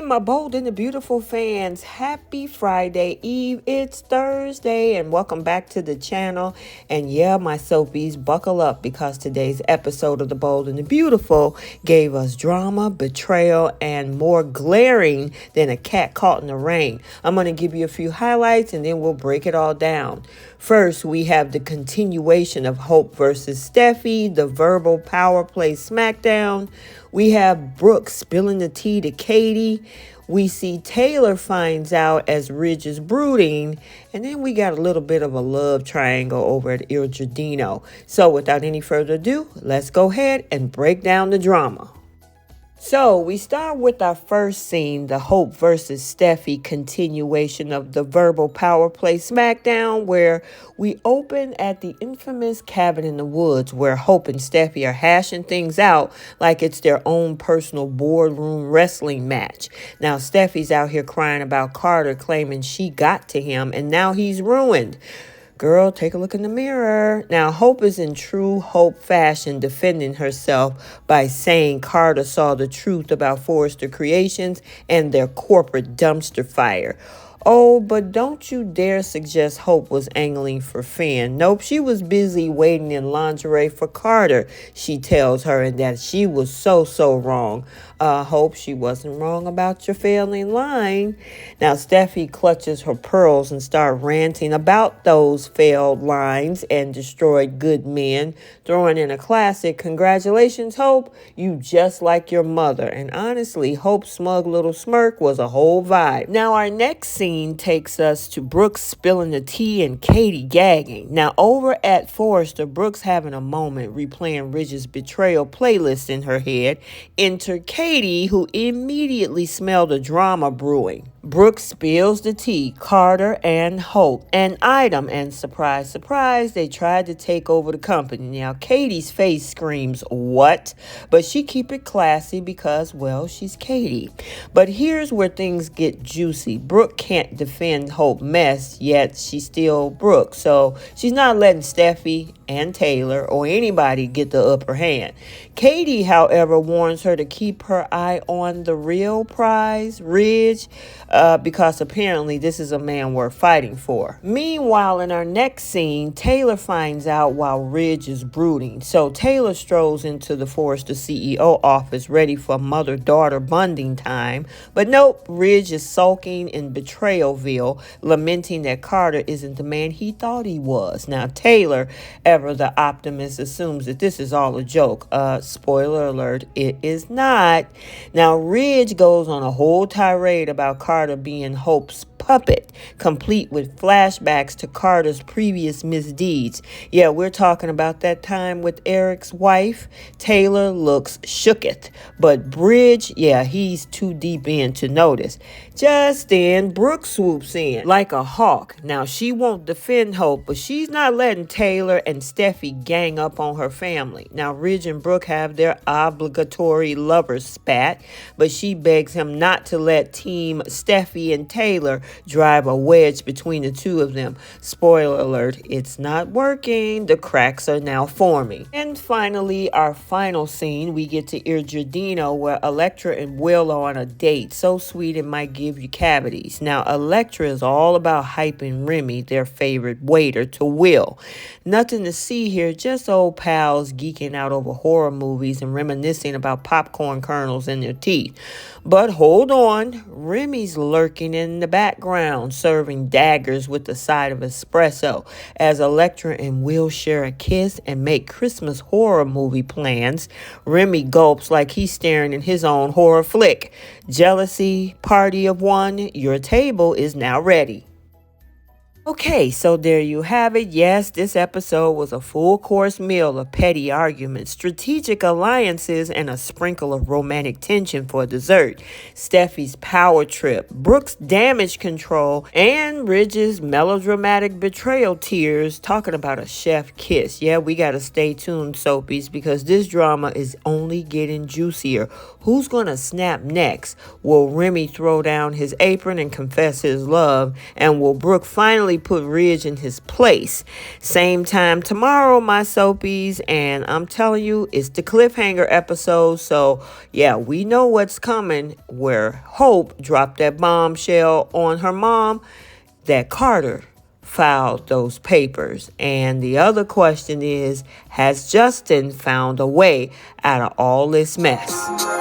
my bold and the beautiful fans. Happy Friday Eve. It's Thursday and welcome back to the channel. And yeah, my soapies, buckle up because today's episode of The Bold and the Beautiful gave us drama, betrayal, and more glaring than a cat caught in the rain. I'm going to give you a few highlights and then we'll break it all down. First, we have the continuation of Hope versus Steffy, the verbal power play smackdown. We have Brooke spilling the tea to Katie. We see Taylor finds out as Ridge is brooding. And then we got a little bit of a love triangle over at Giardino. So without any further ado, let's go ahead and break down the drama. So we start with our first scene, the Hope versus Steffy continuation of the verbal power play smackdown, where we open at the infamous cabin in the woods where Hope and Steffy are hashing things out like it's their own personal boardroom wrestling match. Now Steffy's out here crying about Carter claiming she got to him and now he's ruined. Girl, take a look in the mirror. Now, Hope is in true Hope fashion defending herself by saying Carter saw the truth about Forrester Creations and their corporate dumpster fire. Oh, but don't you dare suggest Hope was angling for Finn. Nope, she was busy waiting in lingerie for Carter, she tells her, and that she was so wrong. Hope, she wasn't wrong about your failing line. Now, Steffy clutches her pearls and starts ranting about those failed lines and destroyed good men, throwing in a classic, "Congratulations, Hope, you just like your mother." And honestly, Hope's smug little smirk was a whole vibe. Now, our next scene takes us to Brooke spilling the tea and Katie gagging. Now, over at Forrester, Brooke's having a moment replaying Ridge's betrayal playlist in her head. Enter Katie, who immediately smelled the drama brewing. Brooke spills the tea, Carter and Hope, an item, and surprise, surprise, they tried to take over the company. Now, Katie's face screams, "What?" But she keep it classy because, well, she's Katie. But here's where things get juicy. Brooke can't defend Hope mess, yet she's still Brooke. So she's not letting Steffy and Taylor or anybody get the upper hand. Katie, however, warns her to keep her eye on the real prize, Ridge, because apparently this is a man worth fighting for. Meanwhile, in our next scene, Taylor finds out while Ridge is brooding. So Taylor strolls into the Forrester CEO office ready for mother-daughter bonding time. But nope, Ridge is sulking in Betrayalville, lamenting that Carter isn't the man he thought he was. Now, Taylor, ever the optimist, assumes that this is all a joke. Spoiler alert, it is not. Now, Ridge goes on a whole tirade about Carter being Hope's puppet, complete with flashbacks to Carter's previous misdeeds. Yeah, we're talking about that time with Eric's wife. Taylor looks shooketh, but Bridge, yeah, he's too deep in to notice. Just then, Brooke swoops in like a hawk. Now, she won't defend Hope, but she's not letting Taylor and Steffy gang up on her family. Now, Ridge and Brooke have their obligatory lovers spat, but she begs him not to let Team Steffy and Taylor drive a wedge between the two of them. Spoiler alert, it's not working. The cracks are now forming. And finally, our final scene, we get to Giardino where Electra and Will are on a date. So sweet it might give you cavities. Now, Electra is all about hyping Remy, their favorite waiter, to Will. Nothing to see here, just old pals geeking out over horror movies and reminiscing about popcorn kernels in their teeth. But hold on, Remy's lurking in the background, serving daggers with the side of espresso, as Electra and Will share a kiss and make Christmas horror movie plans. Remy gulps like he's staring in his own horror flick. Jealousy, party of one, your table is now ready. Okay, so there you have it. Yes, this episode was a full course meal of petty arguments, strategic alliances, and a sprinkle of romantic tension for dessert. Steffy's power trip, Brooke's damage control, and Ridge's melodramatic betrayal tears, talking about a chef kiss. Yeah, we gotta stay tuned, soapies, because this drama is only getting juicier. Who's gonna snap next? Will Remy throw down his apron and confess his love? And will Brooke finally finally put Ridge in his place. Same time tomorrow, my soapies, and I'm telling you, it's the cliffhanger episode. So yeah, we know what's coming, where Hope dropped that bombshell on her mom that Carter filed those papers. And the other question is, has Justin found a way out of all this mess?